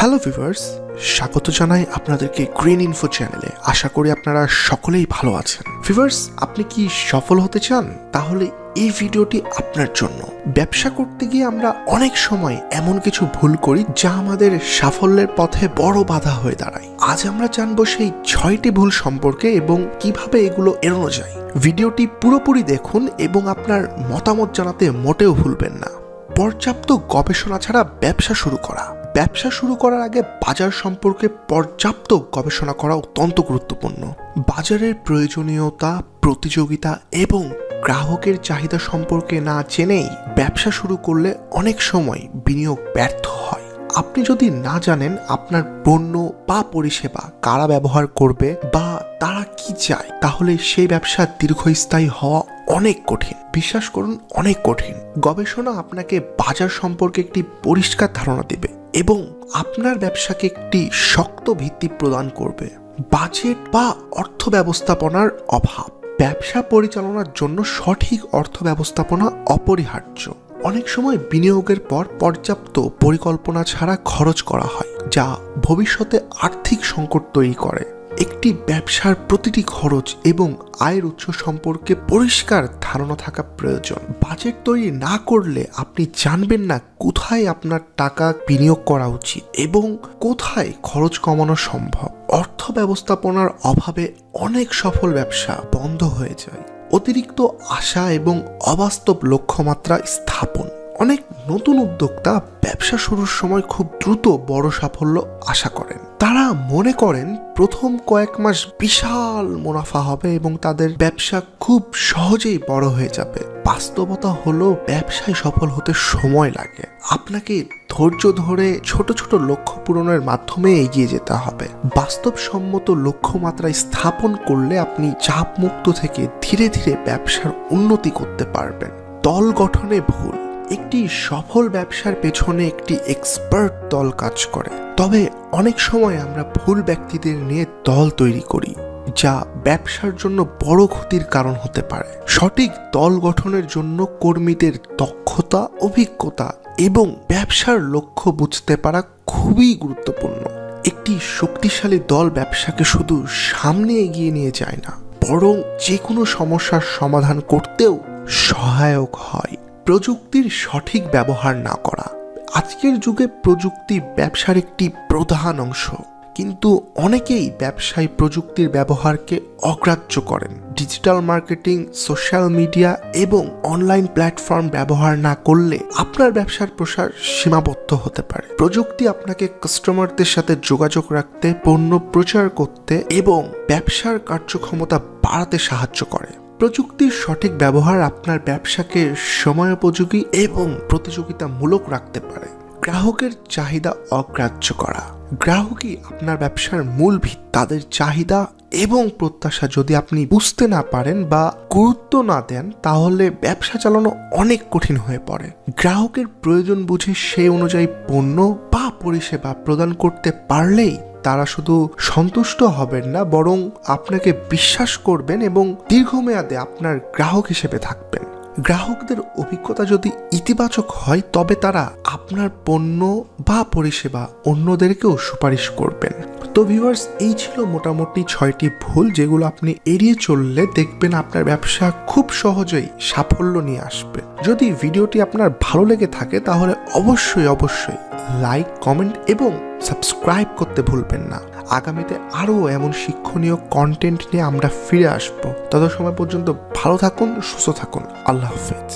Hello viewers, স্বাগত জানাই আপনাদেরকে গ্রিন ইনফো চ্যানেলে। আশা করি আপনারা সকলেই ভালো আছেন। ভিউয়ার্স, আপনি কি সফল হতে চান? তাহলে এই ভিডিওটি আপনার জন্য। ব্যবসা করতে গিয়ে আমরা অনেক সময় এমন কিছু ভুল করি যা আমাদের সাফল্যের পথে বড় বাধা হয়ে দাঁড়ায়। আজ আমরা জানবো সেই 6টি ভুল সম্পর্কে এবং কিভাবে এগুলো এড়ানো যায়। ভিডিওটি পুরোপুরি দেখুন এবং আপনার মতামত জানাতে মোটেও ভুলবেন না। পর্যাপ্ত গবেষণা ছাড়া ব্যবসা শুরু করা। ব্যবসা শুরু করার আগে বাজার সম্পর্কে পর্যাপ্ত গবেষণা করা অত্যন্ত গুরুত্বপূর্ণ। বাজারের প্রয়োজনীয়তা, প্রতিযোগিতা এবং গ্রাহকের চাহিদা সম্পর্কে না জেনেই ব্যবসা শুরু করলে অনেক সময় বিনিয়োগ ব্যর্থ হয়। আপনি যদি না জানেন আপনার পণ্য বা পরিষেবা কারা ব্যবহার করবে বা তারা কি চায়, তাহলে সেই ব্যবসা দীর্ঘস্থায়ী হওয়া অনেক কঠিন। বিশ্বাস করুন, অনেক কঠিন। গবেষণা আপনাকে বাজার সম্পর্কে একটি পরিষ্কার ধারণা দেবে এবং আপনার ব্যবসাকে একটি শক্ত ভিত্তি প্রদান করবে। বাজেট বা অর্থ ব্যবস্থাপনার অভাব। ব্যবসা পরিচালনার জন্য সঠিক অর্থ ব্যবস্থাপনা অপরিহার্য। অনেক সময় বিনিয়োগের পর পর্যাপ্ত পরিকল্পনা ছাড়া খরচ করা হয়, যা ভবিষ্যতে আর্থিক সংকট তৈরি করে। একটি ব্যবসার প্রতিটি খরচ এবং আয়ের উৎস সম্পর্কে পরিষ্কার ধারণা থাকা প্রয়োজন। বাজেট তৈরি না করলে আপনি জানবেন না কোথায় আপনার টাকা বিনিয়োগ করা উচিত এবং কোথায় খরচ কমানো সম্ভব। অর্থ ব্যবস্থাপনার অভাবে অনেক সফল ব্যবসা বন্ধ হয়ে যায়। অতিরিক্ত আশা এবং অবাস্তব লক্ষ্যমাত্রা স্থাপন। অনেক নতুন উদ্যোক্তা ব্যবসা শুরুর সময় খুব দ্রুত বড় সাফল্য আশা করেন। তারা মনে করেন প্রথম কয়েক মাস বিশাল মুনাফা হবে এবং তাদের ব্যবসা খুব সহজেই বড় হয়ে যাবে। বাস্তবতা হলো ব্যবসায় সফল হতে সময় লাগে। আপনাকে ধৈর্য ধরে ছোট ছোট লক্ষ্য পূরণের মাধ্যমে এগিয়ে যেতে হবে। বাস্তবসম্মত লক্ষ্যমাত্রায় স্থাপন করলে আপনি চাপ মুক্ত থেকে ধীরে ধীরে ব্যবসার উন্নতি করতে পারবেন। দল গঠনে ভুল। একটি সফল ব্যবসার পেছনে একটি এক্সপার্ট দল কাজ করে, তবে অনেক সময় আমরা ভুল ব্যক্তিদের নিয়ে দল তৈরি করি, যা ব্যবসার জন্য বড় ক্ষতির কারণ হতে পারে। সঠিক দল গঠনের জন্য কর্মীদের দক্ষতা, অভিজ্ঞতা এবং ব্যবসার লক্ষ্য বুঝতে পারা খুবই গুরুত্বপূর্ণ। একটি শক্তিশালী দল ব্যবসাকে শুধু সামনে এগিয়ে নিয়ে যায় না, বরং যে কোনো সমস্যার সমাধান করতেও সহায়ক হয়। প্রযুক্তির সঠিক ব্যবহার না করা। আজকের যুগে প্রযুক্তি ব্যবসার একটি প্রধান অংশ, কিন্তু অনেকেই ব্যবসায় প্রযুক্তির ব্যবহারকে অগ্রাহ্য করেন। ডিজিটাল মার্কেটিং, সোশ্যাল মিডিয়া এবং অনলাইন প্ল্যাটফর্ম ব্যবহার না করলে আপনার ব্যবসার প্রসার সীমাবদ্ধ হতে পারে। প্রযুক্তি আপনাকে কাস্টমারদের সাথে যোগাযোগ রাখতে, পণ্য প্রচার করতে এবং ব্যবসার কার্যক্ষমতা বাড়াতে সাহায্য করে। প্রযুক্তির সঠিক ব্যবহার আপনার ব্যবসাকে সময়োপযোগী এবং প্রতিযোগিতামূলক রাখতে পারে। গ্রাহকের চাহিদা অগ্রাহ্য করা। গ্রাহকই আপনার ব্যবসার মূল ভিত্তি। তাদের চাহিদা এবং প্রত্যাশা যদি আপনি বুঝতে না পারেন বা গুরুত্ব না দেন, তাহলে ব্যবসা চালানো অনেক কঠিন হয়ে পড়ে। গ্রাহকের প্রয়োজন বুঝে সেই অনুযায়ী পণ্য বা পরিষেবা প্রদান করতে পারলেই তারা শুধু সন্তুষ্ট হবেন না, বরং আপনাকে বিশ্বাস করবেন এবং দীর্ঘমেয়াদে আপনার গ্রাহক হিসেবে থাকবেন। গ্রাহকদের অভিজ্ঞতা যদি ইতিবাচক হয়, তবে তারা আপনার পণ্য বা পরিষেবা অন্যদেরকেও সুপারিশ করবেন। তো ভিউয়ার্স, এই ছিল মোটামুটি 6টি ভুল, যেগুলো আপনি এড়িয়ে চললে দেখবেন আপনার ব্যবসা খুব সহজেই সাফল্য নিয়ে আসবে। যদি ভিডিওটি আপনার ভালো লেগে থাকে তাহলে অবশ্যই লাইক, কমেন্ট এবং সাবস্ক্রাইব করতে ভুলবেন না। আগামীতে আরও এমন শিক্ষণীয় কন্টেন্ট নিয়ে আমরা ফিরে আসবো। তত সময় পর্যন্ত ভালো থাকুন, সুস্থ থাকুন। আল্লাহ হাফেজ।